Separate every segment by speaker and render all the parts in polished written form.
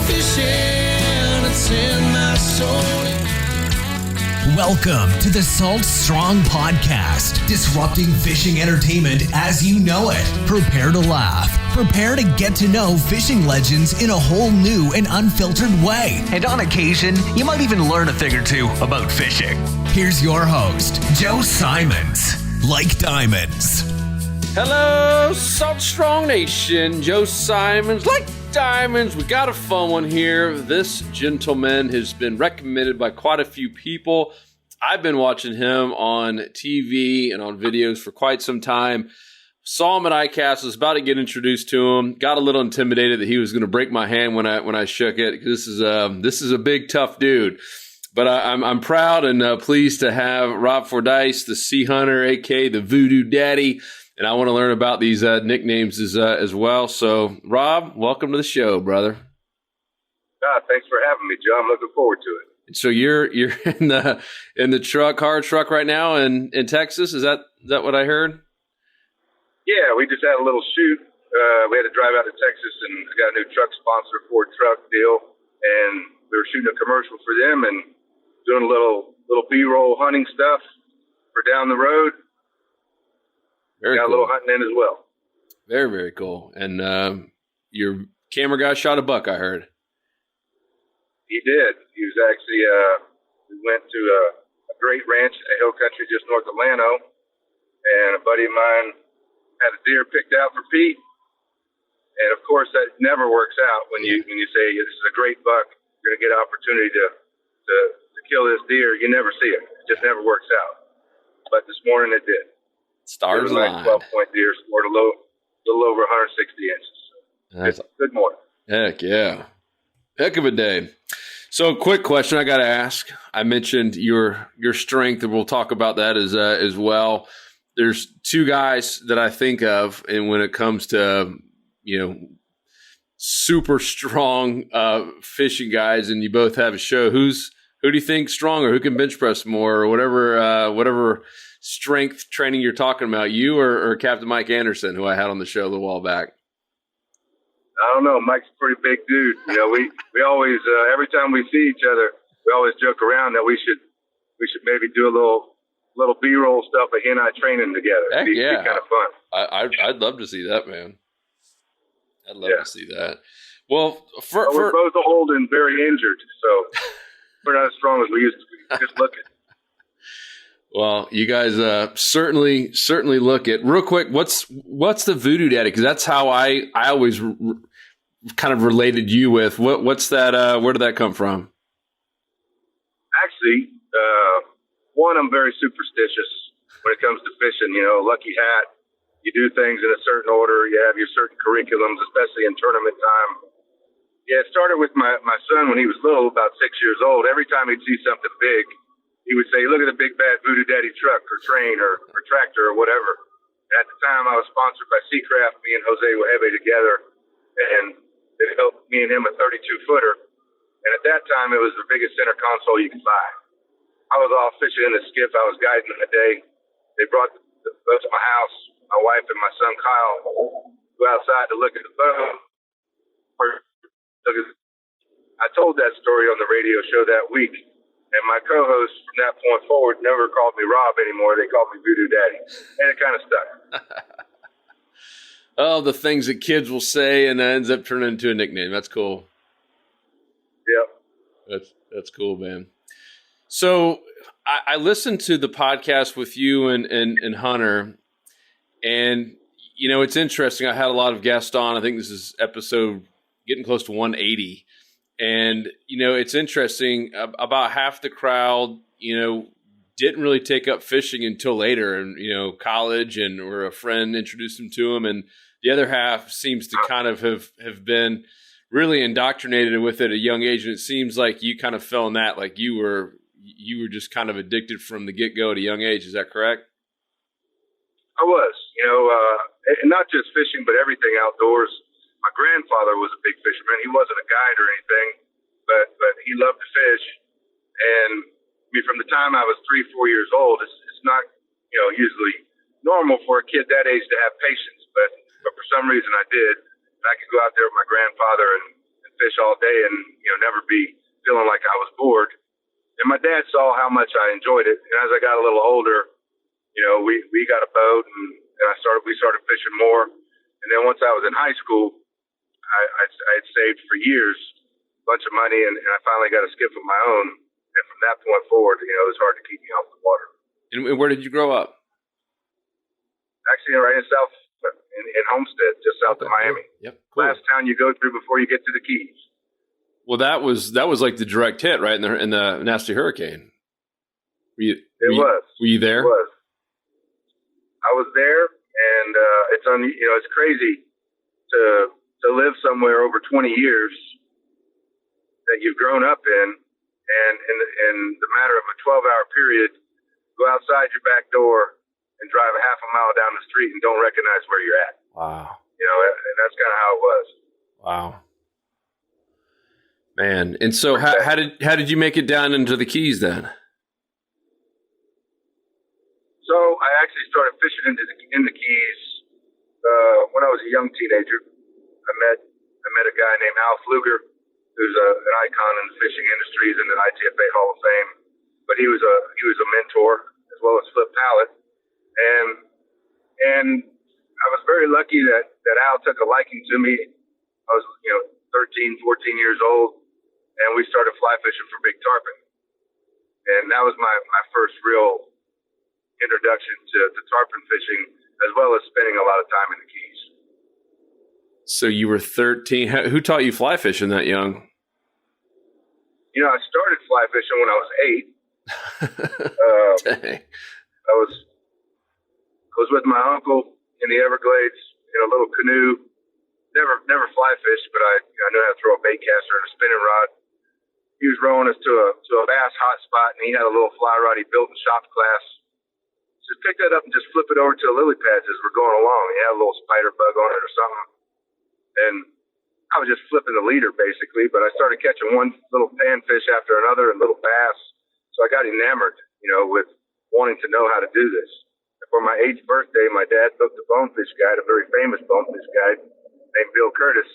Speaker 1: fishing, it's in my soul.
Speaker 2: Welcome to the Salt Strong Podcast, disrupting fishing entertainment as you know it. Prepare to laugh. Prepare to get to know fishing legends in a whole new and unfiltered way. And on occasion, you might even learn a thing or two about fishing. Here's your host, Joe Simons. Like diamonds.
Speaker 3: Hello, Salt Strong Nation. Joe Simons, like diamonds. We got a fun one here. This gentleman has been recommended by quite a few people. I've been watching him on TV and on videos for quite some time. Saw him at ICAST, was about to get introduced to him. Got a little intimidated that he was going to break my hand when I shook it. This is a big, tough dude. But I'm proud and pleased to have Rob Fordyce, the SeaHunter, a.k.a. the Voodoo Daddy. And I want to learn about these nicknames as well. So, Rob, welcome to the show, brother.
Speaker 4: Thanks for having me, Joe. I'm looking forward to it.
Speaker 3: So you're in the car truck right now in Texas. Is that what I heard?
Speaker 4: Yeah, we just had a little shoot. We had to drive out to Texas, and I got a new truck sponsor, Ford Truck deal, and we were shooting a commercial for them and doing a little B-roll hunting stuff for down the road.
Speaker 3: Very
Speaker 4: got
Speaker 3: cool.
Speaker 4: A little hunting in as well.
Speaker 3: Very, very cool. And your camera guy shot a buck, I heard.
Speaker 4: He did. He was actually, we went to a great ranch in the hill country just north of Llano, and a buddy of mine had a deer picked out for Pete. And of course, that never works out when you say this is a great buck. You're gonna get an opportunity to kill this deer. You never see it. It just never works out. But this morning it did.
Speaker 3: Stars aligned.
Speaker 4: 12-point deer, scored a little over 160 inches.
Speaker 3: That's
Speaker 4: good morning.
Speaker 3: Heck yeah, heck of a day. So, quick question I got to ask. I mentioned your strength, and we'll talk about that as well. There's two guys that I think of, and when it comes to super strong fishing guys, and you both have a show. Who do you think stronger? Who can bench press more, or whatever strength training you're talking about? You or Captain Mike Anderson, who I had on the show a little while back?
Speaker 4: I don't know. Mike's a pretty big dude. We always every time we see each other, we always joke around that we should maybe do a little B-roll stuff of he and I training together.
Speaker 3: Heck
Speaker 4: It'd be
Speaker 3: yeah,
Speaker 4: kind of fun.
Speaker 3: I'd love to see that, man. I'd love to see that. Well,
Speaker 4: we're both old and very injured, so we're not as strong as we used to be. Just look at.
Speaker 3: Well, you guys certainly look it. Real quick, what's the Voodoo Daddy? Because that's how I always kind of related you with. What's that? Where did that come from?
Speaker 4: Actually, one, I'm very superstitious when it comes to fishing. Lucky hat. You do things in a certain order. You have your certain curriculums, especially in tournament time. Yeah, it started with my son when he was little, about 6 years old. Every time he'd see something big, he would say, "Look at the big bad Voodoo Daddy truck or train or tractor or whatever." At the time, I was sponsored by Seacraft. Me and Jose Wehebe together, and they built me and him a 32-footer. And at that time, it was the biggest center console you could buy. I was off fishing in the skiff. I was guiding in the day. They brought the boat to my house. My wife and my son Kyle go outside to look at the boat. I told that story on the radio show that week. And my co-hosts from that point forward never called me Rob anymore. They called me Voodoo Daddy. And it kind of stuck.
Speaker 3: Oh, the things that kids will say and that ends up turning into a nickname. That's cool.
Speaker 4: Yep.
Speaker 3: That's cool, man. So I listened to the podcast with you and Hunter. And, it's interesting. I had a lot of guests on. I think this is episode getting close to 180. And, it's interesting, about half the crowd, didn't really take up fishing until later and, college or a friend introduced them to them. And the other half seems to kind of have been really indoctrinated with it at a young age. And it seems like you kind of fell in that, like you were just kind of addicted from the get-go at a young age. Is that correct?
Speaker 4: I was, and not just fishing, but everything outdoors. My grandfather was a big fisherman. He wasn't a guide or anything, but he loved to fish. And from the time I was 3-4 years old, it's not, usually normal for a kid that age to have patience, but for some reason I did. And I could go out there with my grandfather and fish all day and, never be feeling like I was bored. And my dad saw how much I enjoyed it. And as I got a little older, we got a boat and we started fishing more. And then once I was in high school, I had saved for years a bunch of money, and I finally got a skiff of my own. And from that point forward, it was hard to keep me off the water.
Speaker 3: And where did you grow up?
Speaker 4: Actually, right in Homestead, just south of Miami.
Speaker 3: Yep. Cool.
Speaker 4: Last town you go through before you get to the Keys.
Speaker 3: Well, that was like the direct hit, right? In the nasty hurricane. Were you there?
Speaker 4: It was. I was there, and it's crazy to live somewhere over 20 years that you've grown up in, and in the matter of a 12-hour period, go outside your back door and drive a half a mile down the street and don't recognize where you're at.
Speaker 3: Wow.
Speaker 4: And that's kind of how it was.
Speaker 3: Wow. Man, and so how did you make it down into the Keys then?
Speaker 4: So I actually started fishing in the Keys when I was a young teenager. I met a guy named Al Fluger, who's an icon in the fishing industry. He's in the ITFA Hall of Fame. But he was a mentor as well as Flip Pallet, and I was very lucky that Al took a liking to me. I was 13, 14 years old, and we started fly fishing for big tarpon, and that was my first real introduction to tarpon fishing, as well as spending a lot of time in the Keys.
Speaker 3: So you were 13. Who taught you fly fishing that young?
Speaker 4: I started fly fishing when I was 8.
Speaker 3: Dang.
Speaker 4: I was with my uncle in the Everglades in a little canoe. Never fly fished, but I knew how to throw a bait caster and a spinning rod. He was rowing us to a bass hot spot, and he had a little fly rod he built in shop class. Just pick that up and just flip it over to the lily pads as we're going along. He had a little spider bug on it or something, and I was just flipping the leader basically. But I started catching one little panfish after another and little bass, so I got enamored, with wanting to know how to do this. For my 8th birthday, my dad booked a bonefish guide, a very famous bonefish guide named Bill Curtis,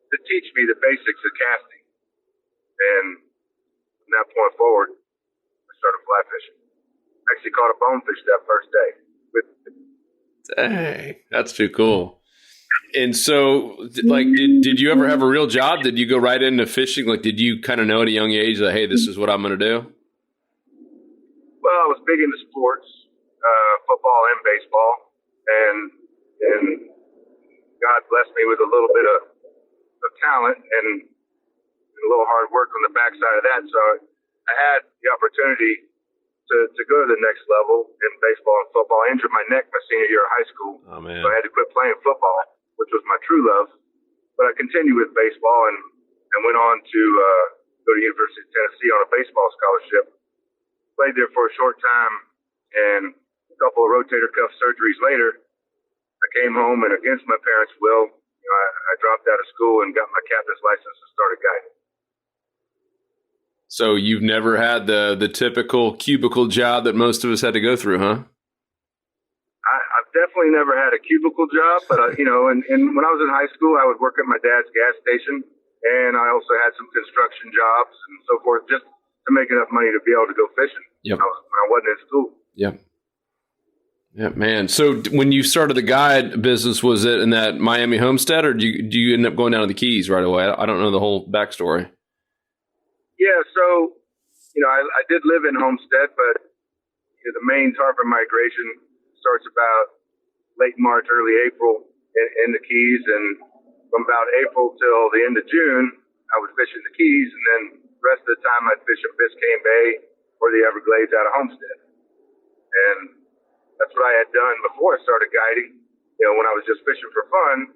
Speaker 4: to teach me the basics of casting. And from that point forward, I started fly fishing. Actually caught a bonefish that first day.
Speaker 3: Dang, that's too cool. And so, did you ever have a real job? Did you go right into fishing? Did you kind of know at a young age that, hey, this is what I'm going to do?
Speaker 4: Well, I was big into sports, football and baseball, and God blessed me with a little bit of talent and a little hard work on the backside of that. So I had the opportunity to go to the next level in baseball and football. I injured my neck my senior year of high school,
Speaker 3: Oh, man.
Speaker 4: so I had to quit playing football, which was my true love. But I continued with baseball and went on to go to the University of Tennessee on a baseball scholarship. Played there for a short time, and a couple of rotator cuff surgeries later, I came home, and against my parents' will, I dropped out of school and got my captain's license and started guiding.
Speaker 3: So you've never had the typical cubicle job that most of us had to go through, huh?
Speaker 4: I've definitely never had a cubicle job, but and when I was in high school, I would work at my dad's gas station, and I also had some construction jobs and so forth, just to make enough money to be able to go fishing.
Speaker 3: Yep.
Speaker 4: When I wasn't in school.
Speaker 3: Yep. Yeah, man. So when you started the guide business, was it in that Miami homestead, or do you end up going down to the Keys right away? I don't know the whole backstory.
Speaker 4: Yeah, so I did live in Homestead, but the main tarpon migration starts about late March, early April in the Keys, and from about April till the end of June, I would fish in the Keys, and then the rest of the time I'd fish in Biscayne Bay or the Everglades out of Homestead. And that's what I had done before I started guiding, when I was just fishing for fun,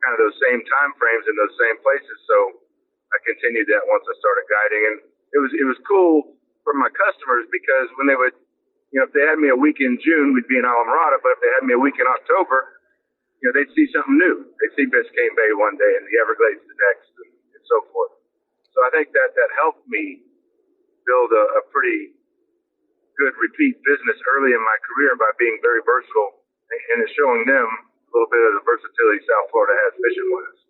Speaker 4: kind of those same time frames in those same places. So I continued that once I started guiding, and it was cool for my customers because when they would, if they had me a week in June, we'd be in Alamorada, but if they had me a week in October, they'd see something new. They'd see Biscayne Bay one day and the Everglades the next, and so forth. So I think that helped me build a pretty good repeat business early in my career by being very versatile and showing them a little bit of the versatility South Florida has fishing wise.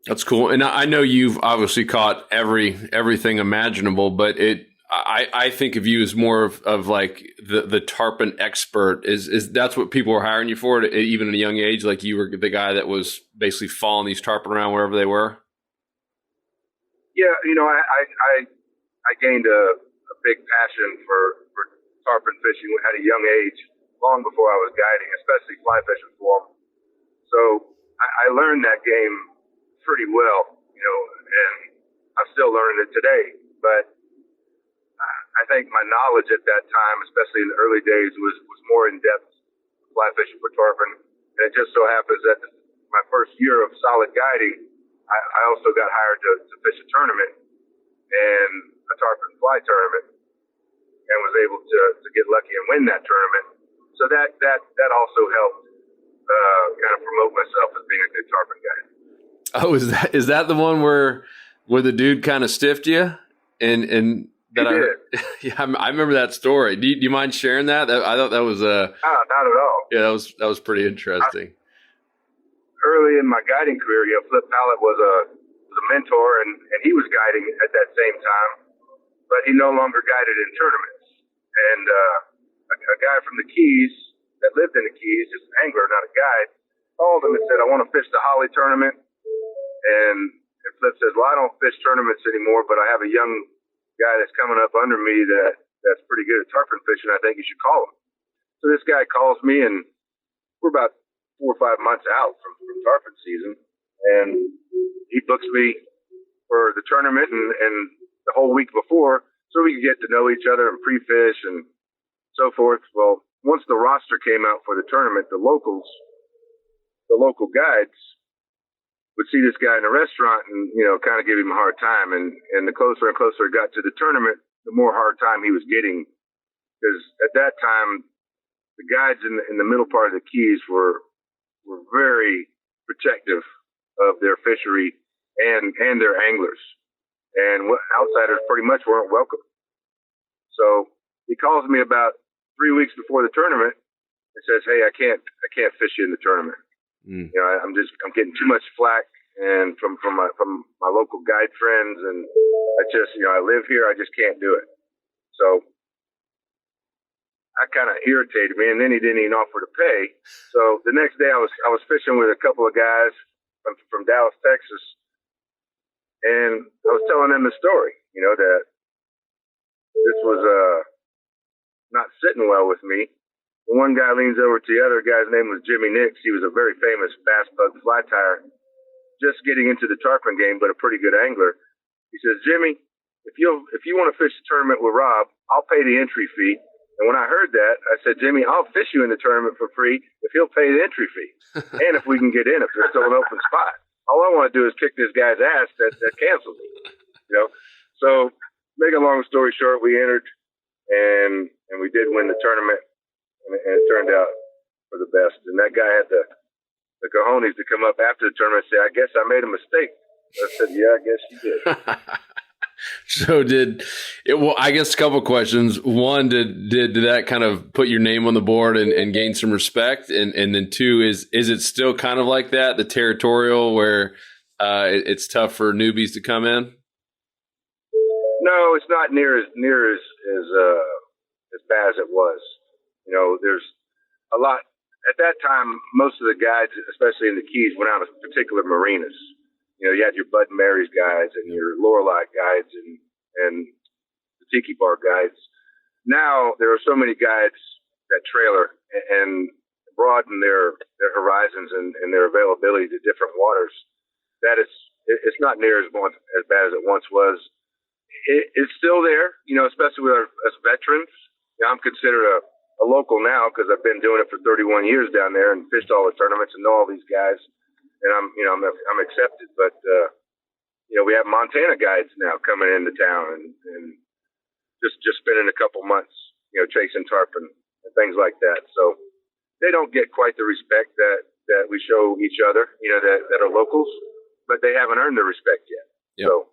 Speaker 3: That's cool. And I know you've obviously caught everything imaginable, but I think of you as more of like the tarpon expert. Is that's what people were hiring you for, even at a young age? Like you were the guy that was basically following these tarpon around wherever they were?
Speaker 4: Yeah, I gained a big passion for tarpon fishing at a young age, long before I was guiding, especially fly fishing for them. So I learned that game pretty well, and I'm still learning it today. But I think my knowledge at that time, especially in the early days, was more in depth fly fishing for tarpon. And it just so happens that my first year of solid guiding, I also got hired to fish a tournament, and a tarpon fly tournament, and was able to get lucky and win that tournament. So that also helped kind of promote myself as being a good tarpon guide.
Speaker 3: Oh, is that the one where the dude kind of stiffed you? And that yeah, I remember that story. Do you mind sharing that? I thought that was
Speaker 4: not at all.
Speaker 3: Yeah, that was pretty interesting.
Speaker 4: Early in my guiding career, Flip Pallett was a mentor, and he was guiding at that same time, but he no longer guided in tournaments. And a guy from the Keys that lived in the Keys, just an angler, not a guide, called him and said, "I want to fish the Holly tournament." And Flip says, "Well, I don't fish tournaments anymore, but I have a young guy that's coming up under me that's pretty good at tarpon fishing. I think you should call him." So this guy calls me, and we're about 4 or 5 months out from tarpon season, and he books me for the tournament and the whole week before, so we could get to know each other and pre-fish and so forth. Well, once the roster came out for the tournament, the local guides would see this guy in a restaurant and, kind of give him a hard time. And the closer and closer it got to the tournament, the more hard time he was getting. Because at that time, the guides in the middle part of the Keys were very protective of their fishery and their anglers. And outsiders pretty much weren't welcome. So he calls me about 3 weeks before the tournament and says, "Hey, I can't fish you in the tournament. I'm getting too much flack and from my local guide friends, and I live here, I just can't do it." So I kind of irritated me, and then he didn't even offer to pay. So the next day I was fishing with a couple of guys from Dallas, Texas, and I was telling them the story, that this was not sitting well with me. One guy leans over to the other guy's name was Jimmy Nix. He was a very famous bass bug fly tire, just getting into the tarpon game, but a pretty good angler. He says, "Jimmy, if you want to fish the tournament with Rob, I'll pay the entry fee." And when I heard that, I said, "Jimmy, I'll fish you in the tournament for free if he'll pay the entry fee, and if we can get in, if there's still an open spot. All I want to do is kick this guy's ass that canceled me." So make a long story short, we entered, and we did win the tournament. And it turned out for the best. And that guy had the cojones to come up after the tournament and say, "I guess I made a mistake." I said, "Yeah, I guess you did."
Speaker 3: So I guess a couple of questions. One, did that kind of put your name on the board and gain some respect? And then two, is it still kind of like that, the territorial, where it's tough for newbies to come in?
Speaker 4: No, it's not near as bad as it was. There's a lot. At that time, most of the guides, especially in the Keys, went out of particular marinas. You had your Bud and Mary's guides and your Lorelei guides and the Tiki Bar guides. Now, there are so many guides that trailer and broaden their horizons and their availability to different waters. That it's not near as bad as it once was. It's still there, especially with us veterans. I'm considered a local now because I've been doing it for 31 years down there and fished all the tournaments and know all these guys, and I'm accepted. But we have Montana guides now coming into town and just spending a couple months, chasing tarpon and things like that. So they don't get quite the respect that we show each other, that are locals, but they haven't earned the respect yet.
Speaker 3: Yep.
Speaker 4: So,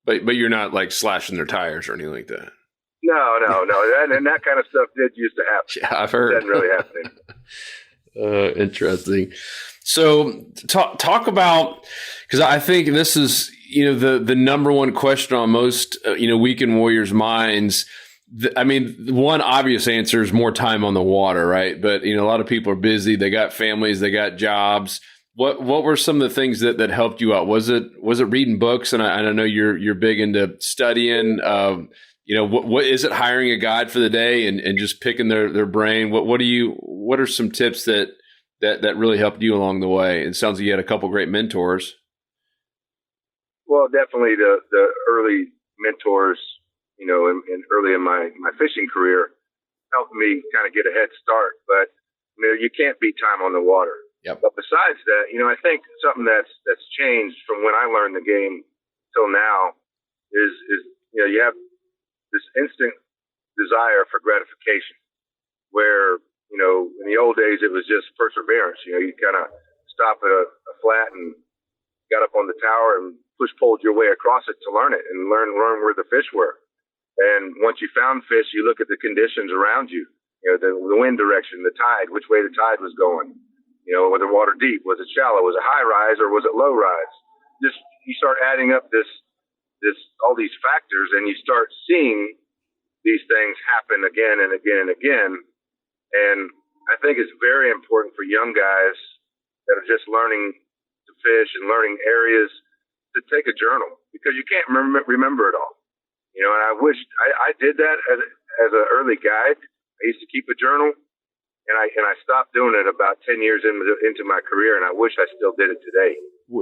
Speaker 3: but you're not like slashing their tires or anything like that.
Speaker 4: No. That kind of stuff did used to happen.
Speaker 3: Yeah, I've heard.
Speaker 4: It doesn't really happen anymore.
Speaker 3: Interesting. So talk about, because I think this is, the number one question on most, weekend warriors' minds. One obvious answer is more time on the water, right? But, a lot of people are busy. They got families, they got jobs. What were some of the things that helped you out? Was it reading books? And I know you're big into studying. What is it, hiring a guide for the day and just picking their brain? What are some tips that really helped you along the way? It sounds like you had a couple great mentors.
Speaker 4: Well, definitely the early mentors, and early in my fishing career helped me kind of get a head start. But, you can't beat time on the water.
Speaker 3: Yep.
Speaker 4: But besides that, I think something that's changed from when I learned the game till now is you have this instant desire for gratification where, in the old days, it was just perseverance. You kind of stop at a flat and got up on the tower and pulled your way across it to learn it and learn where the fish were. And once you found fish, you look at the conditions around you, the wind direction, the tide, which way the tide was going. Was the water deep? Was it shallow? Was it high rise or was it low rise? Just you start adding up all these factors, and you start seeing these things happen again and again and again. And I think it's very important for young guys that are just learning to fish and learning areas to take a journal, because you can't remember it all. And I wish I did that as an early guide. I used to keep a journal. And I stopped doing it about 10 years into my career, and I wish I still did it today.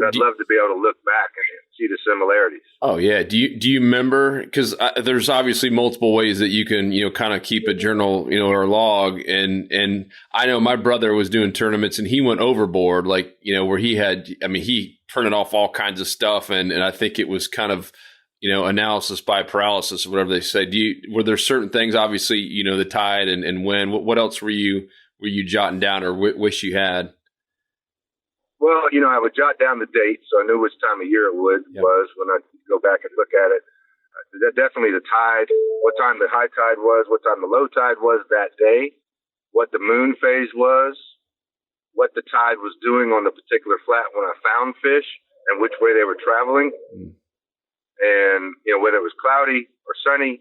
Speaker 4: I'd love to be able to look back and see the similarities.
Speaker 3: Oh yeah. Do you remember? Because there's obviously multiple ways that you can kind of keep a journal or a log. And I know my brother was doing tournaments, and he went overboard, like where he printed off all kinds of stuff, and I think it was kind of analysis by paralysis or whatever they say. Were there certain things, obviously, the tide and when, what else were you jotting down or wish you had?
Speaker 4: Well, I would jot down the date so I knew which time of year it was when I go back and look at it. Definitely the tide, what time the high tide was, what time the low tide was that day, what the moon phase was, what the tide was doing on the particular flat when I found fish, and which way they were traveling. And, whether it was cloudy or sunny.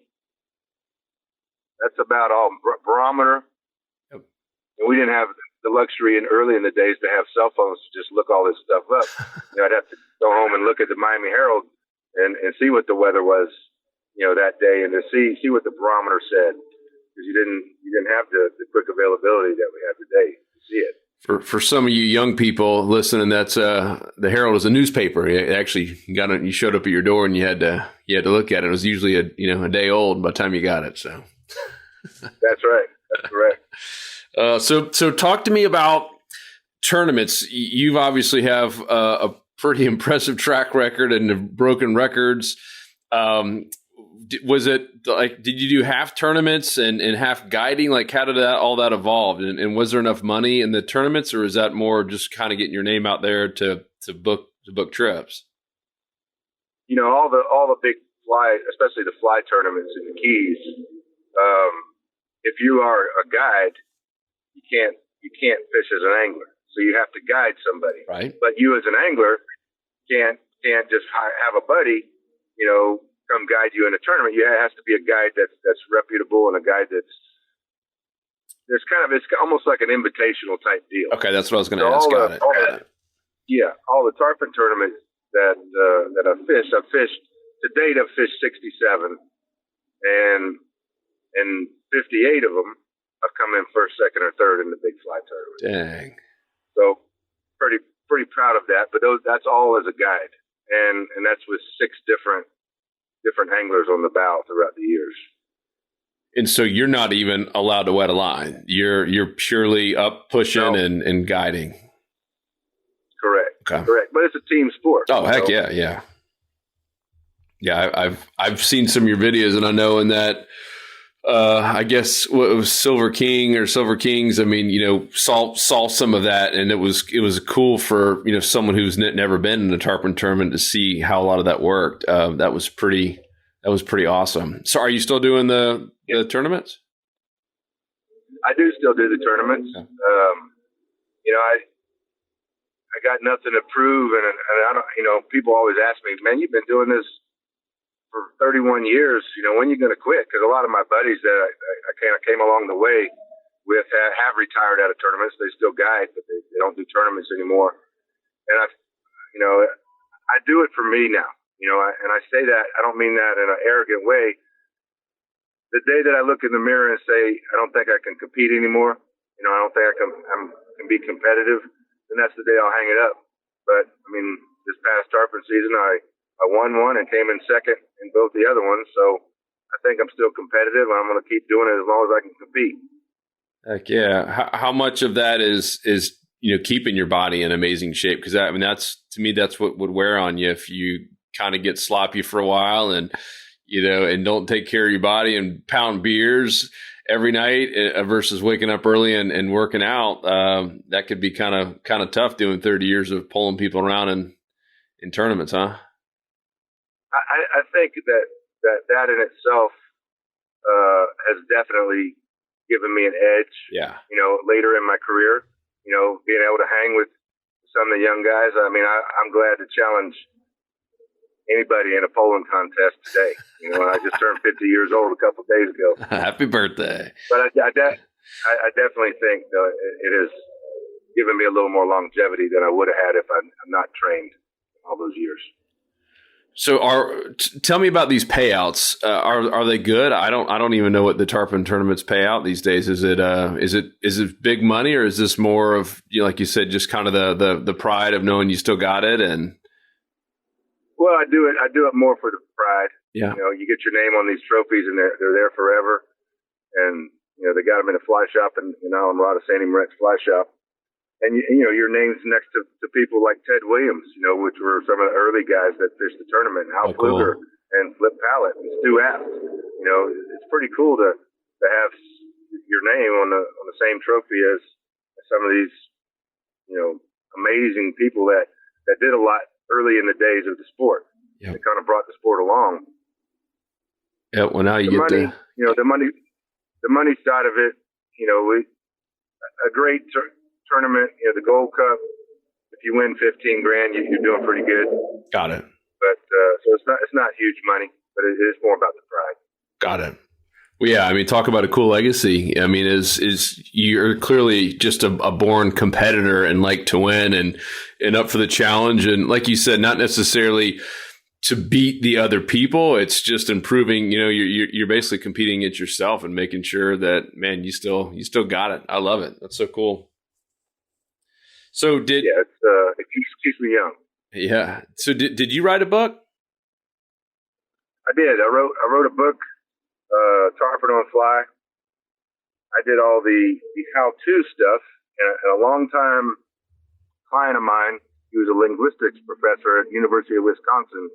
Speaker 4: That's about all. Barometer. Yep. And we didn't have the luxury early in the days to have cell phones to just look all this stuff up. I'd have to go home and look at the Miami Herald and see what the weather was, that day, and to see what the barometer said, because you didn't have the quick availability that we have today to see it.
Speaker 3: For some of you young people listening, that's the Herald is a newspaper. It actually you showed up at your door and you had to look at it. It was usually a day old by the time you got it. So
Speaker 4: that's right. That's correct.
Speaker 3: So talk to me about tournaments. You've obviously have a pretty impressive track record and have broken records. Was it like, did you do half tournaments and half guiding? Like, how did all that evolve? And was there enough money in the tournaments, or is that more just kind of getting your name out there to book trips?
Speaker 4: All the big fly, especially the fly tournaments in the Keys. If you are a guide, you can't fish as an angler, so you have to guide somebody.
Speaker 3: Right. But
Speaker 4: you as an angler can't just have a buddy, come guide you in a tournament. You has to be a guide that's reputable and a guide it's almost like an invitational type deal.
Speaker 3: Okay, that's what I was going to ask.
Speaker 4: All the tarpon tournaments that I've fished to date. I've fished 67, and 58 of them I've come in first, second, or third in the big fly tournament.
Speaker 3: Dang.
Speaker 4: So pretty proud of that. But that's all as a guide, and that's with 6 different anglers on the bow throughout the years. And
Speaker 3: so you're not even allowed to wet a line. You're purely up pushing and guiding.
Speaker 4: Correct.
Speaker 3: Okay.
Speaker 4: Correct. But it's a team sport.
Speaker 3: Oh, heck yeah. Yeah. Yeah. I've seen some of your videos, and I know in that, I guess what it was Silver King or Silver Kings. I mean, saw some of that, and it was cool for, someone who's never been in a tarpon tournament to see how a lot of that worked. That was pretty awesome. So are you still doing the tournaments?
Speaker 4: I do still do the tournaments.
Speaker 3: Yeah.
Speaker 4: I got nothing to prove, and I don't. People always ask me, man, you've been doing this for 31 years. When are you going to quit? Because a lot of my buddies that I kind of came along the way with have retired out of tournaments. They still guide, but they don't do tournaments anymore. And I do it for me now. And I say that, I don't mean that in an arrogant way. The day that I look in the mirror and say, I don't think I can compete anymore, I don't think I can be competitive, then that's the day I'll hang it up. But, this past tarpon season, I won one and came in second in both the other ones. So I think I'm still competitive, and I'm going to keep doing it as long as I can compete.
Speaker 3: Heck yeah. How much of that is keeping your body in amazing shape? Because to me, that's what would wear on you if you kind of get sloppy for a while and and don't take care of your body and pound beers every night versus waking up early and working out. That could be kind of tough doing 30 years of pulling people around in tournaments, huh?
Speaker 4: I think that in itself has definitely given me an edge.
Speaker 3: Yeah.
Speaker 4: Later in my career, being able to hang with some of the young guys. I'm glad to challenge anybody in a pulling contest today. I just turned 50 years old a couple of days ago.
Speaker 3: Happy birthday.
Speaker 4: But I definitely think it has given me a little more longevity than I would have had if I'm not trained all those years.
Speaker 3: So tell me about these payouts. Are they good? I don't even know what the tarpon tournaments pay out these days. Is it big money, or is this more of, like you said, just kind of the pride of knowing you still got it? And
Speaker 4: well, I do it more for the pride.
Speaker 3: Yeah.
Speaker 4: You get your name on these trophies, and they're there forever. And they got them in a fly shop, and I'm Rod of Sandy Moret's fly shop. And your name's next to people like Ted Williams, which were some of the early guys that fished the tournament, Hal Pfluger and Flip Pallett and Stu Apt. It's pretty cool to have your name on the same trophy as some of these, amazing people that did a lot early in the days of the sport. Yep. They kind of brought the sport along.
Speaker 3: Yeah. Well, now you get
Speaker 4: money, the money side of it. A great tournament, the Gold Cup. If you win $15,000, you're doing pretty good.
Speaker 3: Got it.
Speaker 4: But so it's not huge money, but it is more about the pride.
Speaker 3: Got it. Well, yeah. Talk about a cool legacy. Is you're clearly just a born competitor and like to win and up for the challenge. And like you said, not necessarily to beat the other people. It's just improving. You're basically competing against yourself and making sure that, man, you still got it. I love it. That's so cool. So it
Speaker 4: keeps me young.
Speaker 3: Yeah. So did you write a book?
Speaker 4: I did. I wrote a book, Tarpon on Fly. I did all the how-to stuff, and a long-time client of mine, he was a linguistics professor at University of Wisconsin.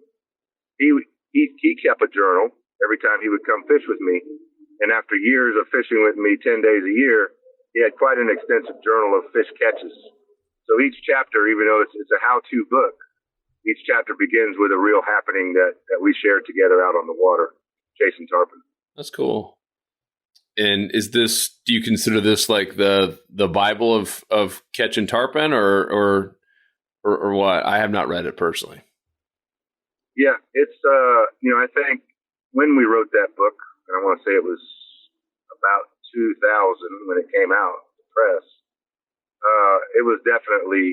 Speaker 4: He kept a journal every time he would come fish with me, and after years of fishing with me 10 days a year, he had quite an extensive journal of fish catches. So each chapter, even though it's a how-to book, each chapter begins with a real happening that we shared together out on the water, chasing tarpon.
Speaker 3: That's cool. And do you consider this like the Bible of catching tarpon or what? I have not read it personally.
Speaker 4: Yeah, it's I think when we wrote that book, and I want to say it was about 2000 when it came out, the press. It was definitely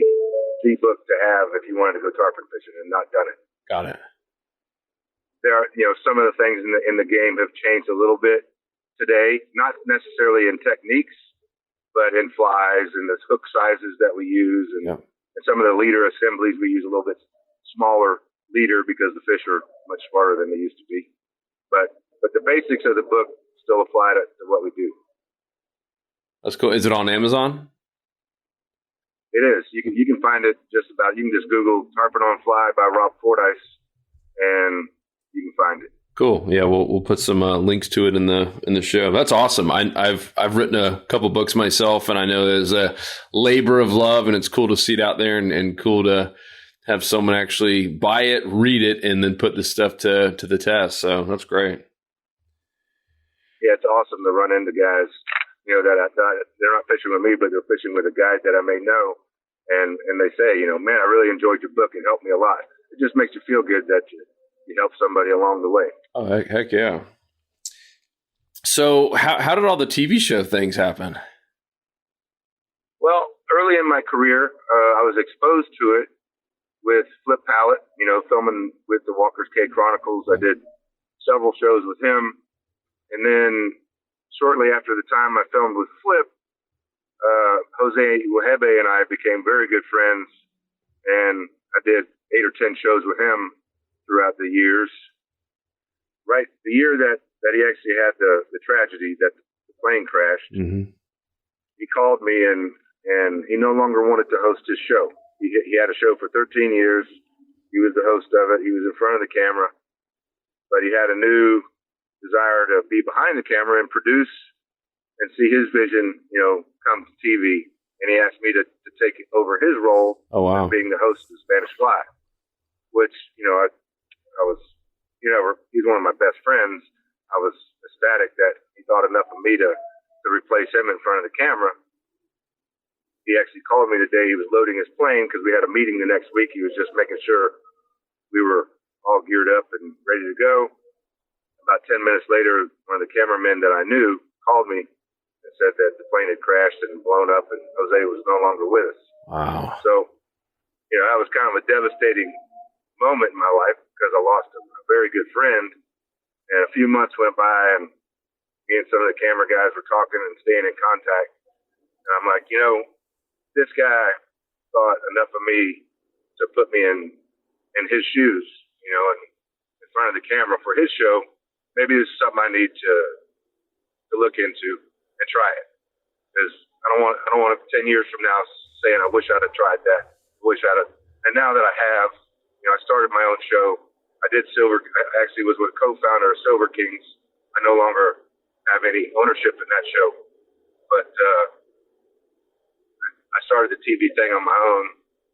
Speaker 4: the book to have if you wanted to go tarpon fishing and not done it.
Speaker 3: Got it.
Speaker 4: There are, some of the things in the game have changed a little bit today, not necessarily in techniques, but in flies and the hook sizes that we use and some of the leader assemblies we use a little bit smaller leader because the fish are much smarter than they used to be. But the basics of the book still apply to what we do.
Speaker 3: That's cool. Is it on Amazon?
Speaker 4: It is. You can find it just about. You can just Google "Tarpon on Fly" by Rob Fordyce, and you can find it.
Speaker 3: Cool. Yeah, we'll put some links to it in the show. That's awesome. I've written a couple books myself, and I know there's a labor of love, and it's cool to see it out there, and cool to have someone actually buy it, read it, and then put this stuff to the test. So that's great.
Speaker 4: Yeah, it's awesome to run into guys. That they're not fishing with me, but they're fishing with a guide that I may know, and they say, man, I really enjoyed your book. It helped me a lot. It just makes you feel good that you help somebody along the way.
Speaker 3: Oh, heck yeah. So how did all the TV show things happen?
Speaker 4: Well, early in my career, I was exposed to it with Flip Pallett, filming with the Walker's Cay Chronicles. I did several shows with him. And then shortly after the time I filmed with Flip, Jose Wahebe and I became very good friends, and I did 8 or 10 shows with him throughout the years. Right, the year that he actually had the tragedy that the plane crashed, he called me and he no longer wanted to host his show. He had a show for 13 years. He was the host of it. He was in front of the camera, but he had a new desire to be behind the camera and produce and see his vision, come to TV. And he asked me to take over his role as being the host of Spanish Fly, which, I was, he's one of my best friends. I was ecstatic that he thought enough of me to replace him in front of the camera. He actually called me the day he was loading his plane because we had a meeting the next week. He was just making sure we were all geared up and ready to go. About 10 minutes later, one of the cameramen that I knew called me and said that the plane had crashed and blown up and Jose was no longer with us.
Speaker 3: Wow.
Speaker 4: So, that was kind of a devastating moment in my life because I lost a very good friend. And a few months went by and me and some of the camera guys were talking and staying in contact. And I'm like, this guy thought enough of me to put me in his shoes, and in front of the camera for his show. Maybe this is something I need to look into and try it, because I don't want 10 years from now saying I wish I'd have tried that. And now that I have, I started my own show. I did I actually was with a co-founder of Silver Kings. I no longer have any ownership in that show, but I started the TV thing on my own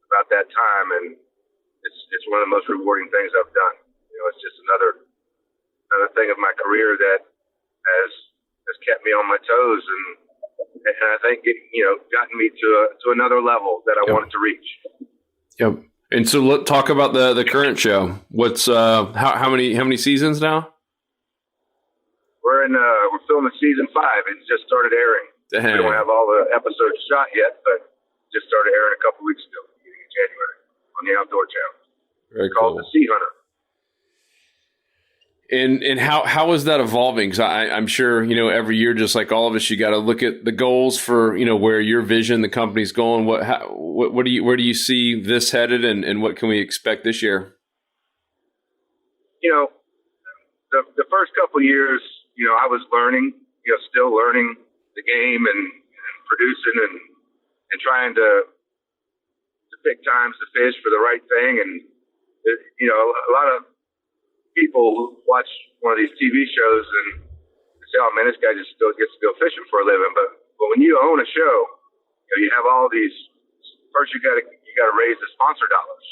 Speaker 4: about that time, and it's one of the most rewarding things I've done. It's just another thing of my career that has kept me on my toes, and I think gotten me to another level that I wanted to reach.
Speaker 3: Yep. And so let's talk about the current show. What's how many seasons now?
Speaker 4: We're filming season 5. It's just started airing.
Speaker 3: Dang.
Speaker 4: We don't have all the episodes shot yet, but just started airing a couple weeks ago, beginning of January, on the Outdoor Channel.
Speaker 3: Very
Speaker 4: It's called
Speaker 3: cool.
Speaker 4: The SeaHunter.
Speaker 3: And how is that evolving? Because I'm sure, every year, just like all of us, you got to look at the goals for, where your vision, the company's going. Where do you see this headed, and what can we expect this year?
Speaker 4: The first couple of years, I was learning, still learning the game and producing and trying to pick times to fish for the right thing. And, a lot of people who watch one of these TV shows and say, oh man, this guy just still gets to go fishing for a living. But when you own a show, you have all these, first you gotta raise the sponsor dollars,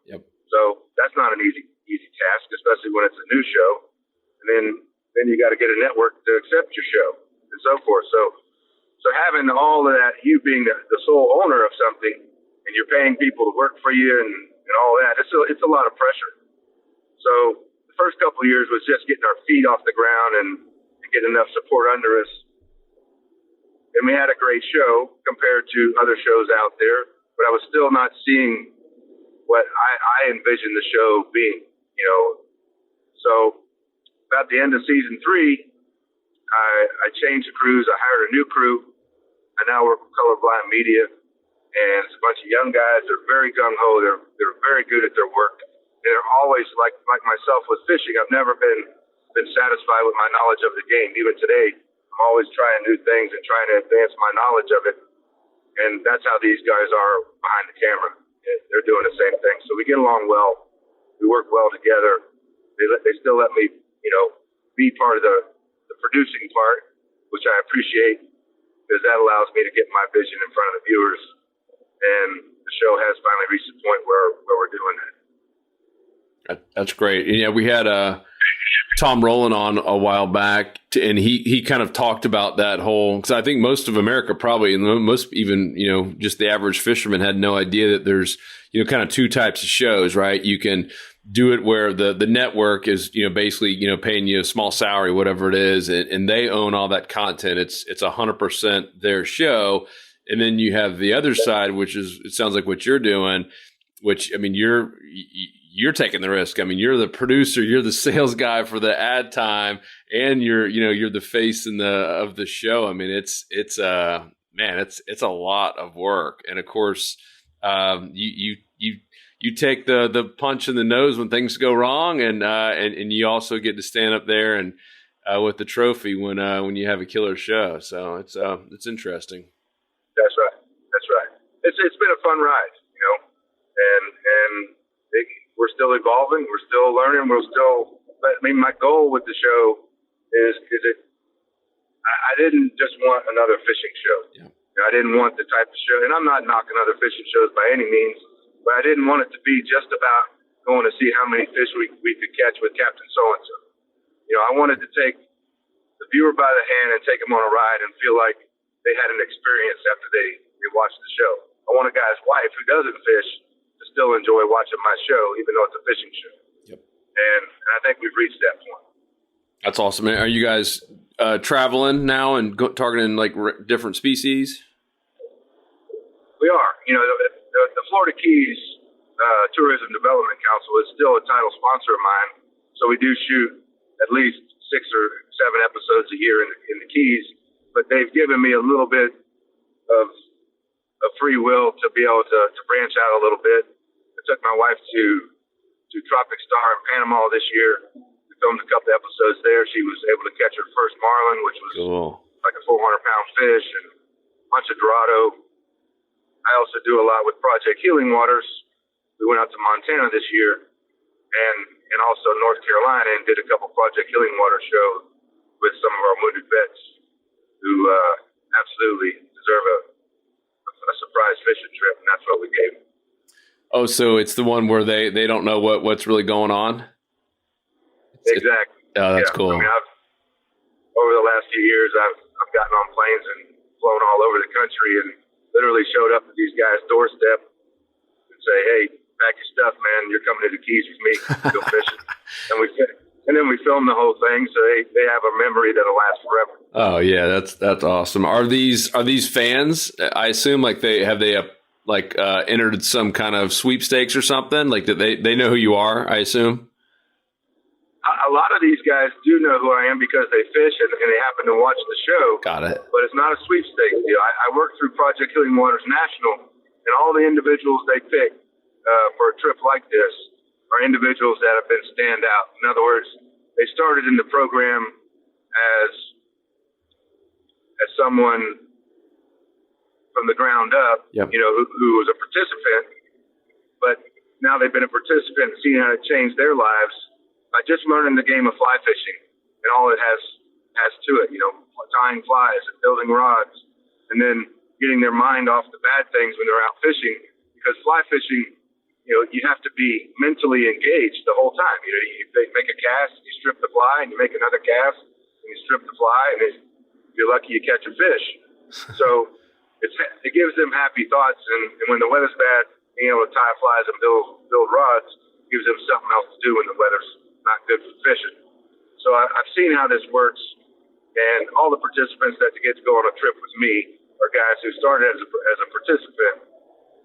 Speaker 3: Yep.
Speaker 4: So that's not an easy task, especially when it's a new show. And then you got to get a network to accept your show and so forth. So having all of that, you being the sole owner of something, and you're paying people to work for you and all that, it's a lot of pressure. So the first couple of years was just getting our feet off the ground and getting enough support under us. And we had a great show compared to other shows out there, but I was still not seeing what I envisioned the show being, So about the end of season 3, I changed the crews. I hired a new crew. I now work with Colorblind Media, and it's a bunch of young guys. They're very gung-ho. They're very good at their work. And they're always like myself with fishing. I've never been satisfied with my knowledge of the game. Even today, I'm always trying new things and trying to advance my knowledge of it. And that's how these guys are behind the camera. They're doing the same thing. So we get along well. We work well together. They still let me, be part of the producing part, which I appreciate, because that allows me to get my vision in front of the viewers. And the show has finally reached the point where we're doing that.
Speaker 3: That's great. Yeah, we had Tom Rowland on a while back, and he kind of talked about that whole, because I think most of America probably, and most even, just the average fisherman had no idea that there's, kind of two types of shows, right? You can do it where the network is, basically, paying you a small salary, whatever it is, and they own all that content. It's 100% their show. And then you have the other side, which is, it sounds like what you're doing, which, I mean, you're taking the risk. I mean, you're the producer, you're the sales guy for the ad time, and you're the face of the show. I mean, it's a lot of work. And of course, you take the punch in the nose when things go wrong, and you also get to stand up there and with the trophy when you have a killer show. So it's interesting.
Speaker 4: That's right. It's been a fun ride, and we're still evolving, we're still learning, my goal with the show is I didn't just want another fishing show.
Speaker 3: Yeah.
Speaker 4: I didn't want the type of show, and I'm not knocking other fishing shows by any means, but I didn't want it to be just about going to see how many fish we could catch with Captain So-and-so. I wanted to take the viewer by the hand and take them on a ride and feel like they had an experience after they watched the show. I want a guy's wife who doesn't fish to still enjoy watching my show, even though it's a fishing show.
Speaker 3: Yep.
Speaker 4: And I think we've reached that point.
Speaker 3: That's awesome, man. Are you guys traveling now and targeting like different species?
Speaker 4: We are. The Florida Keys Tourism Development Council is still a title sponsor of mine, so we do shoot at least 6 or 7 episodes a year in the Keys. But they've given me a little bit of free will to be able to branch out a little bit. I took my wife to Tropic Star in Panama this year. We filmed a couple episodes there. She was able to catch her first marlin, which was
Speaker 3: cool,
Speaker 4: like a 400-pound fish, and a bunch of Dorado. I also do a lot with Project Healing Waters. We went out to Montana this year and also North Carolina and did a couple Project Healing Water shows with some of our wounded vets who absolutely deserve a surprise fishing trip, and that's what we gave them. Oh,
Speaker 3: so it's the one where they don't know what's really going on?
Speaker 4: Exactly.
Speaker 3: That's cool.
Speaker 4: I mean, over the last few years, I've gotten on planes and flown all over the country and literally showed up at these guys' doorstep and say, "Hey, pack your stuff, man. You're coming to the Keys with me. Go fishing." And then we film the whole thing, so they have a memory that'll last forever.
Speaker 3: Oh yeah, that's awesome. Are these fans? I assume like they entered some kind of sweepstakes or something. Like that they know who you are. I assume.
Speaker 4: A lot of these guys do know who I am because they fish and they happen to watch the show.
Speaker 3: Got it.
Speaker 4: But it's not a sweepstakes deal. I work through Project Healing Waters National, and all the individuals they pick for a trip like this are individuals that have been stand out. In other words, they started in the program as someone from the ground up,
Speaker 3: yep,
Speaker 4: who was a participant, but now they've been a participant and seen how it changed their lives by just learning the game of fly fishing and all it has to it, tying flies and building rods, and then getting their mind off the bad things when they're out fishing, because fly fishing, you have to be mentally engaged the whole time. You make a cast, you strip the fly, and you make another cast, and you strip the fly, and if you're lucky, you catch a fish. So it gives them happy thoughts, and when the weather's bad, being able to tie flies and build rods gives them something else to do when the weather's not good for fishing. So I've seen how this works, and all the participants that get to go on a trip with me are guys who started as a participant,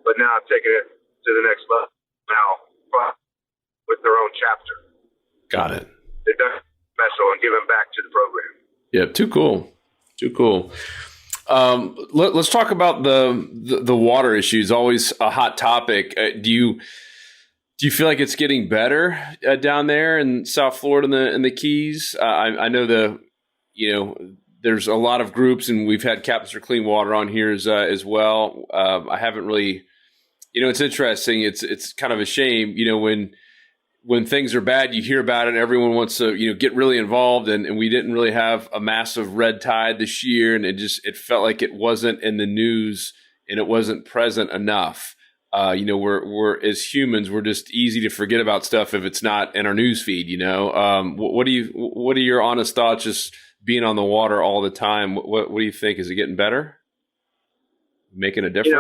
Speaker 4: but now have taken it to the next level now with their own chapter.
Speaker 3: Got it.
Speaker 4: They've done special and given back to the program.
Speaker 3: Yeah, too cool. Let's talk about the water issues. Always a hot topic. Do you feel like it's getting better down there in South Florida in the Keys? I know there's a lot of groups, and we've had Captains for Clean Water on here as well. I haven't really, it's interesting. It's kind of a shame, when things are bad, you hear about it. Everyone wants to, get really involved, and we didn't really have a massive red tide this year, and it felt like it wasn't in the news and it wasn't present enough. we're as humans, we're just easy to forget about stuff if it's not in our news feed. What are your honest thoughts? Just being on the water all the time. What do you think? Is it getting better? Making a difference?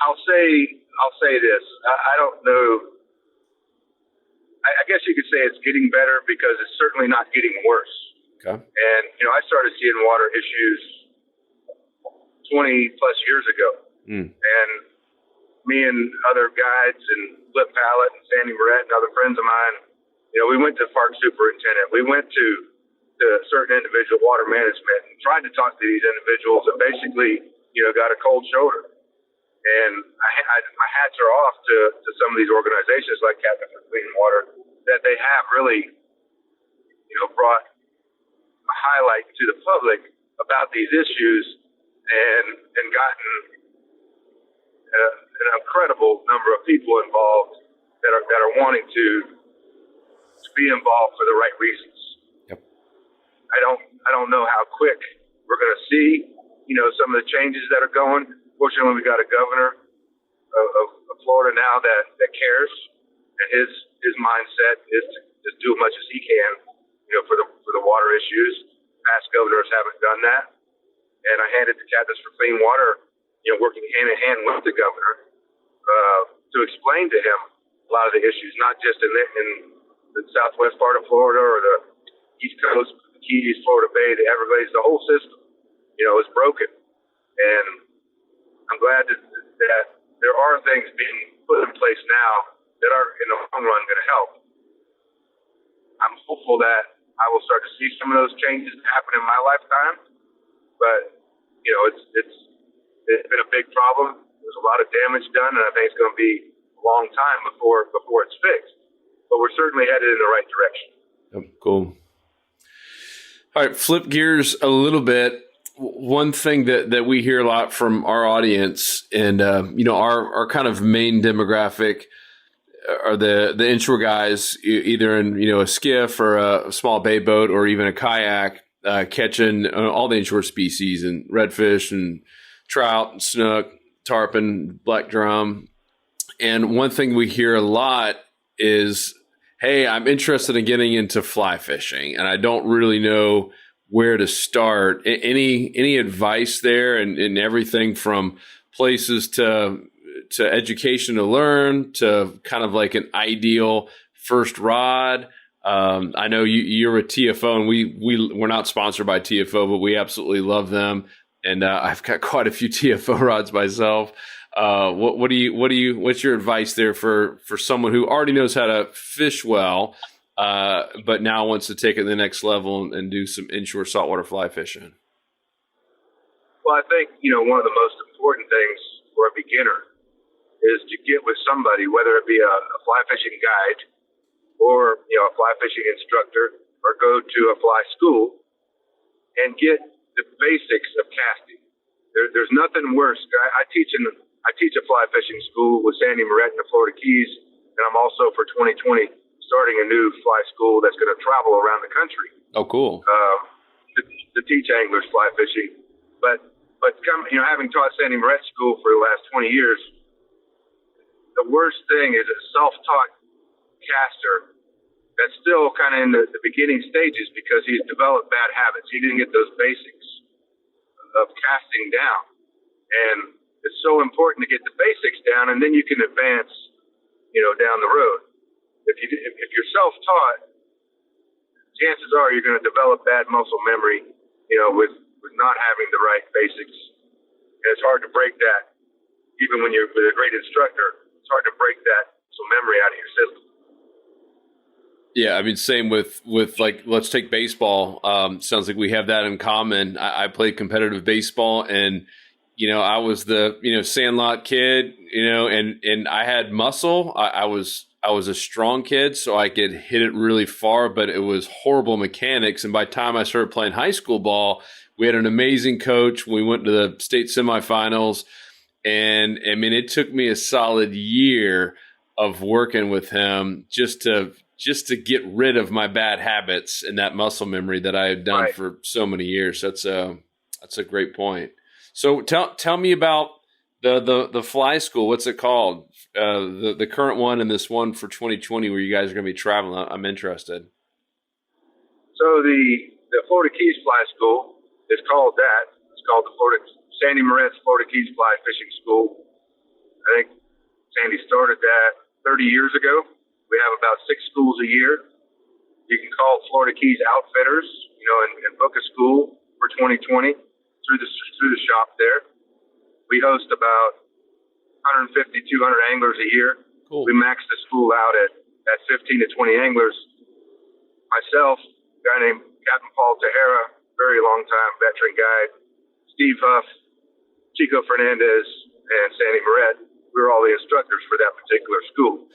Speaker 4: I'll say this. I don't know. I guess you could say it's getting better because it's certainly not getting worse.
Speaker 3: Okay.
Speaker 4: And, I started seeing water issues 20 plus years ago. And me and other guides and Flip Pallet and Sandy Moret and other friends of mine, we went to Park Superintendent. We went to certain individual water management and tried to talk to these individuals and basically, got a cold shoulder. And my hats are off to some of these organizations like Capt for Clean Water that they have really, brought a highlight to the public about these issues and gotten an incredible number of people involved that are wanting to be involved for the right reasons.
Speaker 3: Yep.
Speaker 4: I don't know how quick we're going to see, some of the changes that are going. Fortunately, we got a governor of Florida now that cares, and his mindset is to just do as much as he can, for the water issues. Past governors haven't done that, and I handed the Captains for Clean Water, working hand in hand with the governor, to explain to him a lot of the issues, not just in the southwest part of Florida or the East Coast, the Keys, Florida Bay, the Everglades, the whole system, is broken, and I'm glad that there are things being put in place now that are in the long run going to help. I'm hopeful that I will start to see some of those changes happen in my lifetime, but it's been a big problem. There's a lot of damage done, and I think it's going to be a long time before it's fixed. But we're certainly headed in the right direction.
Speaker 3: Oh, cool. All right, flip gears a little bit. One thing that we hear a lot from our audience and, our kind of main demographic are the inshore guys, either in, a skiff or a small bay boat or even a kayak, catching all the inshore species and redfish and trout and snook, tarpon, black drum. And one thing we hear a lot is, hey, I'm interested in getting into fly fishing and I don't really know where to start. Any advice there, and everything from places to education to learn to kind of like an ideal first rod. I know you're a TFO, and we're not sponsored by TFO, but we absolutely love them. And I've got quite a few TFO rods myself. What's your advice there for someone who already knows how to fish well, but now wants to take it to the next level and do some inshore saltwater fly fishing?
Speaker 4: Well, I think, one of the most important things for a beginner is to get with somebody, whether it be a fly fishing guide or, a fly fishing instructor, or go to a fly school and get the basics of casting. There's nothing worse. I teach a fly fishing school with Sandy Moret in the Florida Keys, and I'm also for 2020 starting a new fly school that's going to travel around the country.
Speaker 3: Oh, cool.
Speaker 4: To teach anglers fly fishing. But having taught Sandy Moret school for the last 20 years, the worst thing is a self-taught caster that's still kind of in the beginning stages because he's developed bad habits. He didn't get those basics of casting down. And it's so important to get the basics down, and then you can advance, down the road. If you're self-taught, chances are you're going to develop bad muscle memory, with not having the right basics. And it's hard to break that. Even when you're with a great instructor, it's hard to break that muscle memory out of your system.
Speaker 3: Yeah, I mean, same with like, let's take baseball. Sounds like we have that in common. I played competitive baseball, and I was the sandlot kid, and I had muscle. I was a strong kid, so I could hit it really far, but it was horrible mechanics. And by the time I started playing high school ball, we had an amazing coach. We went to the state semifinals, and I mean, it took me a solid year of working with him just to get rid of my bad habits and that muscle memory that I had done for so many years. That's a great point. So tell me about The fly school, what's it called? The current one and this one for 2020 where you guys are going to be traveling. I'm interested.
Speaker 4: So the Florida Keys Fly School is called that. It's called the Sandy Moret's Florida Keys Fly Fishing School. I think Sandy started that 30 years ago. We have about 6 schools a year. You can call Florida Keys Outfitters, and book a school for 2020 through the shop there. We host about 150, 200 anglers a year.
Speaker 3: Cool.
Speaker 4: We max the school out at 15 to 20 anglers. Myself, a guy named Capt Tejera, very long time veteran guide, Steve Huff, Chico Fernandez, and Sandy Moret. We were all the instructors for that particular school.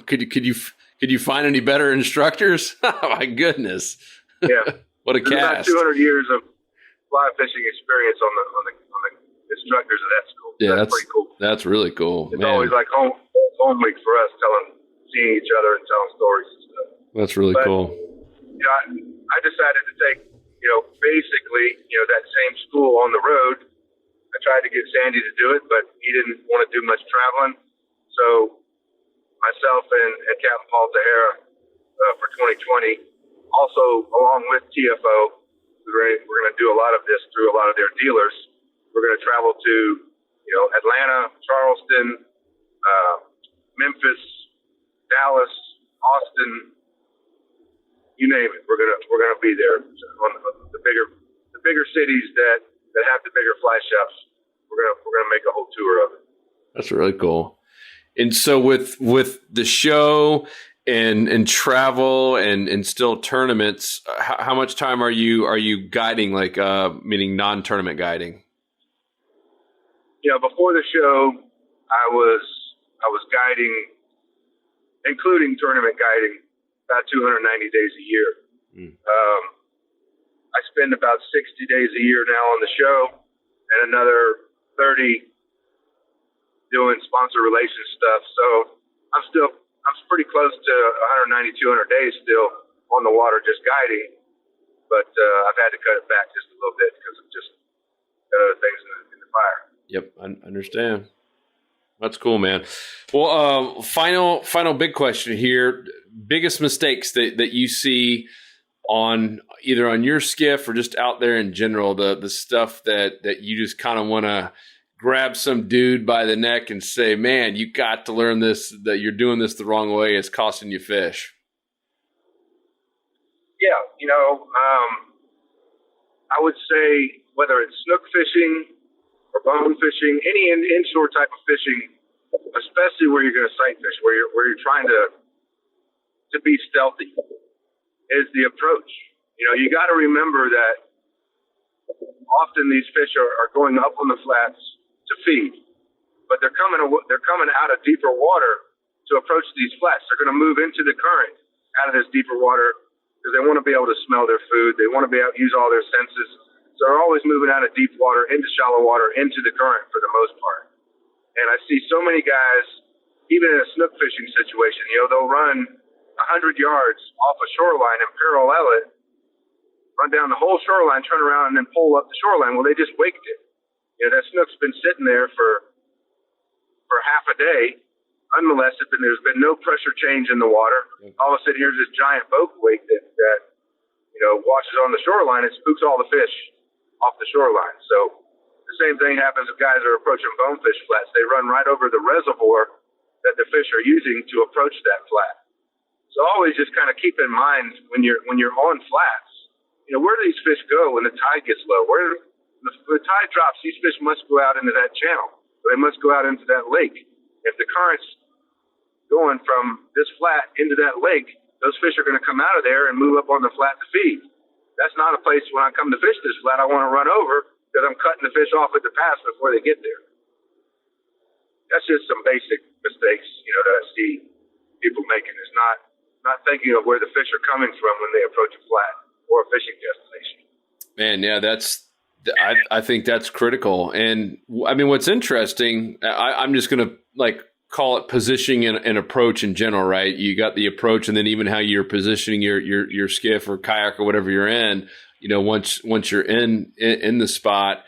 Speaker 3: Could you find any better instructors? Oh, my goodness.
Speaker 4: Yeah.
Speaker 3: What a
Speaker 4: There's
Speaker 3: cast.
Speaker 4: about 200 years of fly fishing experience on the instructors of that school.
Speaker 3: Yeah,
Speaker 4: that's pretty cool.
Speaker 3: That's really cool.
Speaker 4: It's always like home week for us, seeing each other and telling stories and stuff.
Speaker 3: That's really cool.
Speaker 4: I decided to take, basically, that same school on the road. I tried to get Sandy to do it, but he didn't want to do much traveling. So myself and Captain Paul Tejera for 2020, also along with TFO, we're going to do a lot of this through a lot of their dealers. We're going to travel to, Atlanta, Charleston, Memphis, Dallas, Austin, you name it. We're gonna be there on the bigger cities that have the bigger fly shops. We're gonna make a whole tour of it.
Speaker 3: That's really cool. And so with the show and travel and still tournaments, how much time are you guiding, like meaning non-tournament guiding?
Speaker 4: Before the show, I was guiding, including tournament guiding, about 290 days a year. I spend about 60 days a year now on the show, and another 30 doing sponsor relations stuff. So I'm pretty close to 190, 200 days still on the water just guiding, but I've had to cut it back just a little bit because of just other things in the fire.
Speaker 3: Yep, I understand. That's cool, man. Well, final big question here. Biggest mistakes that you see on either on your skiff or just out there in general, the stuff that you just kind of want to grab some dude by the neck and say, man, you got to learn this, that you're doing this the wrong way. It's costing you fish.
Speaker 4: Yeah. I would say whether it's snook fishing or bone fishing, any inshore type of fishing, especially where you're going to sight fish, where you're trying to be stealthy, is the approach. You got to remember that often these fish are going up on the flats to feed, but they're coming out of deeper water to approach these flats. They're going to move into the current out of this deeper water because they want to be able to smell their food. They want to be able to use all their senses. So they're always moving out of deep water into shallow water into the current for the most part. And I see so many guys, even in a snook fishing situation, they'll run 100 yards off a shoreline and parallel it, run down the whole shoreline, turn around, and then pull up the shoreline. Well, they just waked it. That snook's been sitting there for half a day, unmolested, and there's been no pressure change in the water. All of a sudden, here's this giant boat wake that washes on the shoreline and spooks all the fish off the shoreline. So the same thing happens if guys are approaching bonefish flats. They run right over the reservoir that the fish are using to approach that flat. So always just kind of keep in mind when you're on flats, where do these fish go when the tide gets low? Where the tide drops, these fish must go out into that channel. They must go out into that lake. If the current's going from this flat into that lake, those fish are going to come out of there and move up on the flat to feed. That's not a place when I come to fish this flat I want to run over because I'm cutting the fish off at the pass before they get there. That's just some basic mistakes, that I see people making. Is not thinking of where the fish are coming from when they approach a flat or a fishing destination.
Speaker 3: Man, yeah, I think that's critical. And I mean, what's interesting, I'm just going to call it positioning and approach in general, right? You got the approach, and then even how you're positioning your skiff or kayak or whatever you're in. Once you're in the spot,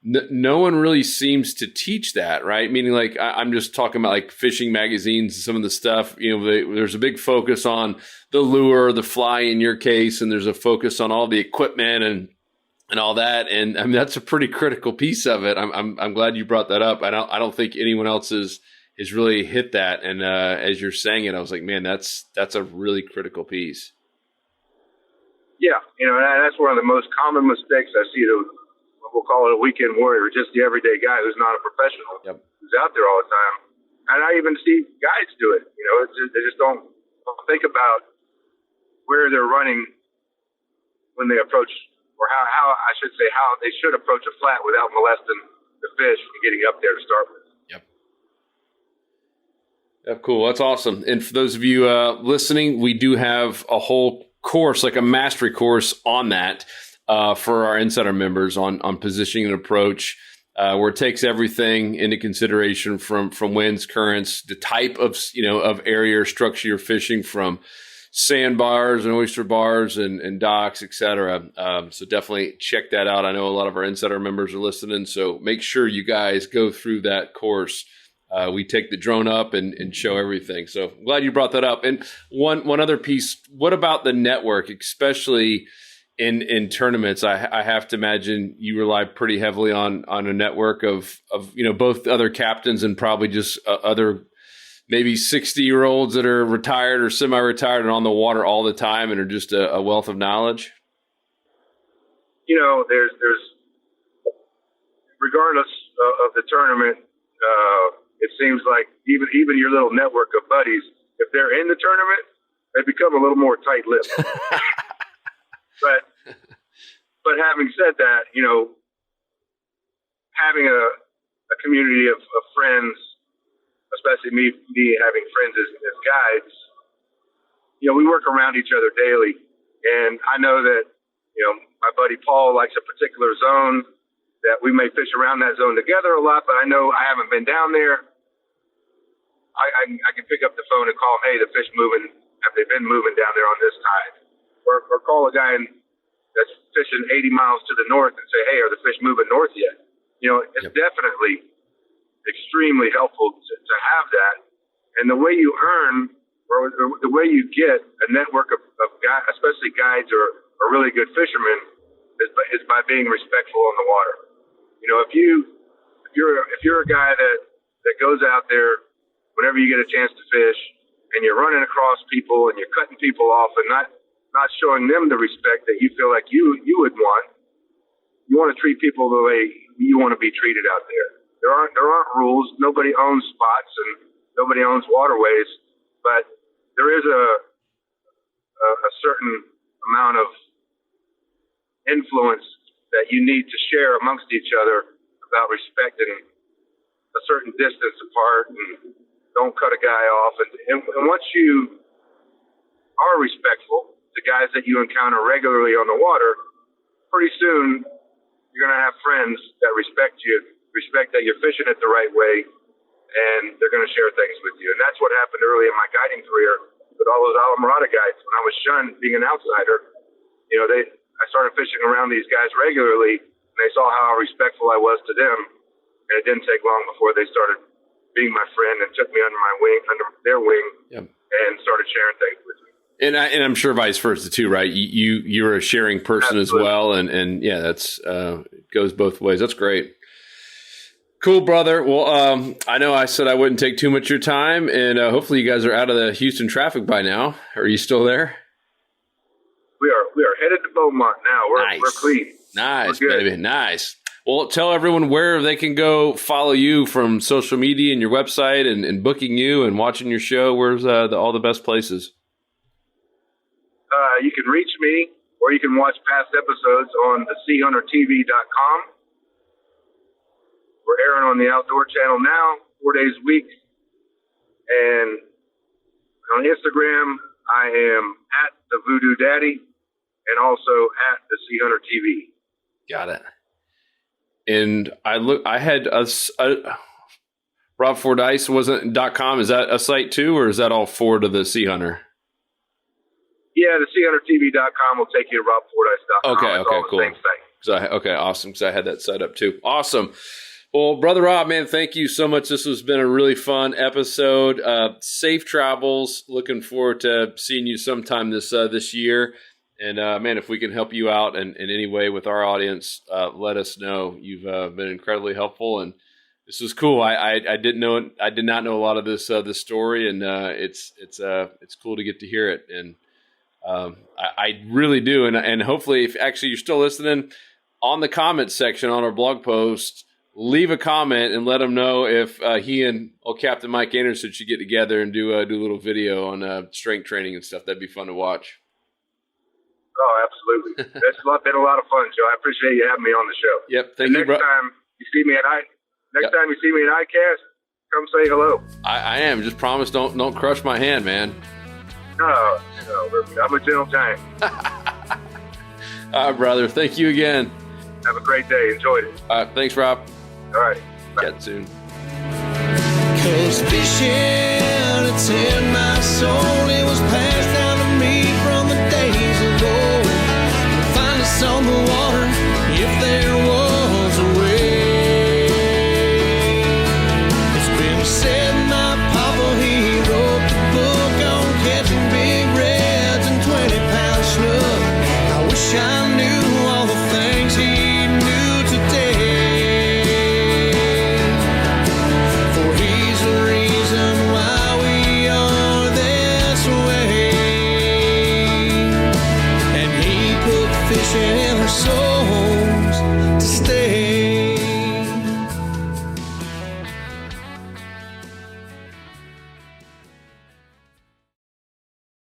Speaker 3: no one really seems to teach that, right? Meaning, like, I'm just talking about like fishing magazines and some of the stuff. There's a big focus on the lure, the fly in your case, and there's a focus on all the equipment and all that. And I mean, that's a pretty critical piece of it. I'm glad you brought that up. I don't think anyone else has really hit that. And as you're saying it, I was like, man, that's a really critical piece.
Speaker 4: Yeah, and that's one of the most common mistakes I see. We'll call it a weekend warrior, just the everyday guy who's not a professional, who's out there all the time. And I even see guides do it. They just don't think about where they're running when they approach, or how I should say, how they should approach a flat without molesting the fish from getting up there to start with.
Speaker 3: Yep, cool. That's awesome. And for those of you listening, we do have a whole course, like a mastery course on that. For our insider members on positioning and approach, where it takes everything into consideration from winds, currents, the type of area or structure you're fishing from, sandbars and oyster bars and docks, etc. So definitely check that out. I know a lot of our insider members are listening, so make sure you guys go through that course. We take the drone up and show everything. So I'm glad you brought that up. And one other piece, what about the network, especially in tournaments? I have to imagine you rely pretty heavily on a network of both other captains and probably just other maybe 60-year-olds that are retired or semi-retired and on the water all the time and are just a wealth of knowledge.
Speaker 4: There's regardless of the tournament, it seems like even your little network of buddies, if they're in the tournament, they become a little more tight-lipped. But having said that, having a community of friends, especially me having friends as guides, we work around each other daily. And I know that, my buddy Paul likes a particular zone that we may fish around that zone together a lot, but I know I haven't been down there. I can pick up the phone and call them, hey, the fish moving. Have they been moving down there on this tide? Or call a guy that's fishing 80 miles to the north and say, hey, are the fish moving north yet? It's definitely extremely helpful to have that. And the way you earn, or the way you get a network of guys, especially guides or really good fishermen, is by being respectful on the water. If you're a guy that goes out there whenever you get a chance to fish, and you're running across people and you're cutting people off and not showing them the respect that you feel like you would want. You want to treat people the way you want to be treated out there. There aren't rules. Nobody owns spots and nobody owns waterways, but there is a certain amount of influence that you need to share amongst each other about respecting a certain distance apart and don't cut a guy off. And once you are respectful to guys that you encounter regularly on the water, pretty soon you're going to have friends that respect you, respect that you're fishing it the right way, and they're going to share things with you. And that's what happened early in my guiding career with all those Alamorada guides. When I was shunned being an outsider, I started fishing around these guys regularly, and they saw how respectful I was to them. And it didn't take long before they started being my friend and took me under their wing, and started sharing things with me. And
Speaker 3: I'm sure vice versa too, right? You're a sharing person Absolutely. As well, and yeah, that's goes both ways. That's great. Cool, brother. Well, I know I said I wouldn't take too much of your time, and hopefully you guys are out of the Houston traffic by now. Are you still there?
Speaker 4: We are headed to Beaumont now. We're clean.
Speaker 3: Nice, baby. Nice. Well, tell everyone where they can go follow you from social media and your website and booking you and watching your show. Where's all the best places?
Speaker 4: You can reach me, or you can watch past episodes on the SeaHunterTV.com. We're airing on the Outdoor Channel now, 4 days a week. And on Instagram, I am at the Voodoo Daddy and also at the SeaHunter TV.
Speaker 3: Got it. And I had Rob Fordyce wasn't .com. Is that a site too, or is that all forward to the SeaHunter?
Speaker 4: Yeah, the SeaHunterTV.com will take you to RobFordyce.com.
Speaker 3: Okay, cool.
Speaker 4: Same site.
Speaker 3: Okay, awesome. Because I had that set up too. Awesome. Well, Brother Rob, man, thank you so much. This has been a really fun episode. Safe travels. Looking forward to seeing you sometime this year. And, man, if we can help you out in any way with our audience, let us know. You've been incredibly helpful, and this was cool. I did not know a lot of this story, and it's cool to get to hear it. And I really do. And hopefully, if actually you're still listening, on the comments section on our blog post, leave a comment and let them know if he and Captain Mike Anderson should get together and do a little video on strength training and stuff. That'd be fun to watch.
Speaker 4: Oh, absolutely. That's been a lot of fun, Joe. I appreciate you having me on the show.
Speaker 3: Yep. Thank you,
Speaker 4: next time you see me at ICAST, come say hello.
Speaker 3: I am. Just promise don't crush my hand, man.
Speaker 4: No, I'm a gentle giant.
Speaker 3: All right, brother. Thank you again.
Speaker 4: Have a great day. Enjoyed it.
Speaker 3: All right. Thanks, Rob.
Speaker 4: All right.
Speaker 3: Chat soon.
Speaker 1: 'Cause fishing, it's in my soul. It was